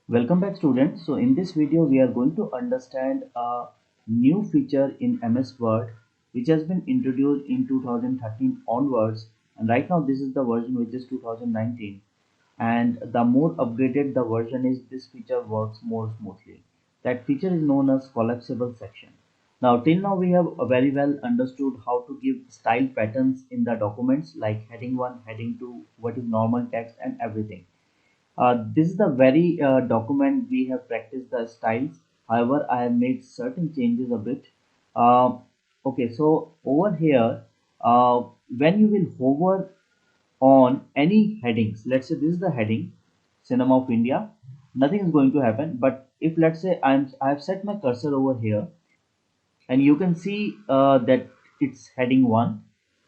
Welcome back students. So in this video we are going to understand a new feature in MS Word which has been introduced in 2013 onwards, and right now this is the version which is 2019, and the more upgraded the version is, this feature works more smoothly. That feature is known as collapsible section. Now till now we have very well understood how to give style patterns in the documents like heading 1, heading 2, what is normal text and everything. This is the very document we have practiced the styles. However, I have made certain changes a bit. Uh, okay, so over here, when you will hover on any headings, let's say this is the heading, Cinema of India, nothing is going to happen. But if let's say I have set my cursor over here, and you can see that it's heading 1.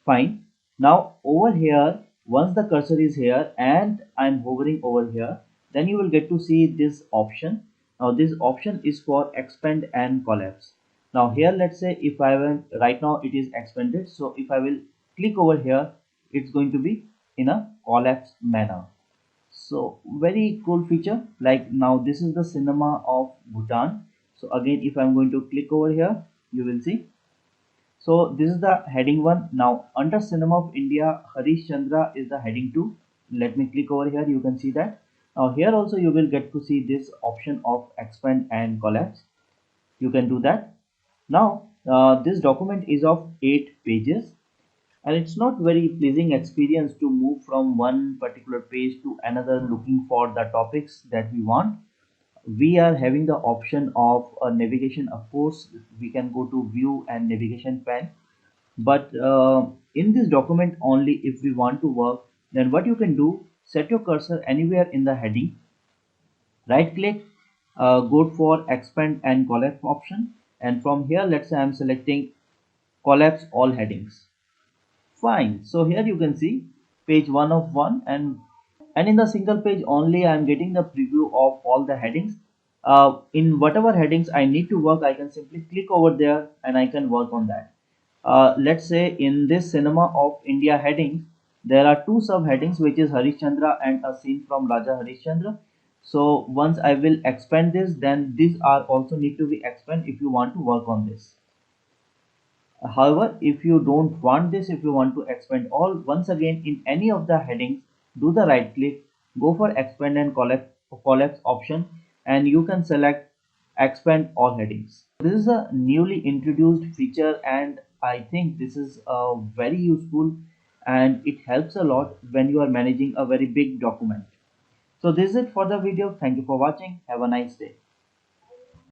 Fine. Now over here, once the cursor is here and I'm hovering over here, then you will get to see this option. Now this option is for expand and collapse. Now here, let's say if I will, right now it is expanded, so if I will click over here, it's going to be in a collapse manner. So very cool feature. Like now this is the cinema of Bhutan. So again, if I'm going to click over here, you will see. So this is the heading 1. Now under Cinema of India, Harish Chandra is the heading 2. Let me click over here. You can see that. Now here also you will get to see this option of expand and collapse. You can do that. Now this document is of 8 pages, and it's not very pleasing experience to move from one particular page to another looking for the topics that we want. We are having the option of a navigation. Of course, we can go to view and navigation pane, but in this document only, if we want to work, then what you can do, set your cursor anywhere in the heading, right click, go for expand and collapse option, and from here, let's say I'm selecting collapse all headings. Fine. So here you can see page 1 of 1, and in the single page only I am getting the preview of all the headings. In whatever headings I need to work, I can simply click over there and I can work on that. Let's say in this Cinema of India headings, there are two subheadings, which is Harishchandra and a scene from Raja Harishchandra. So once I will expand this, then these are also need to be expand if you want to work on this. However, if you don't want this, if you want to expand all, once again in any of the headings, do the right click, go for expand and collapse option, and you can select expand all headings. This is a newly introduced feature, and I think this is very useful, and it helps a lot when you are managing a very big document. So this is it for the video. Thank you for watching. Have a nice day.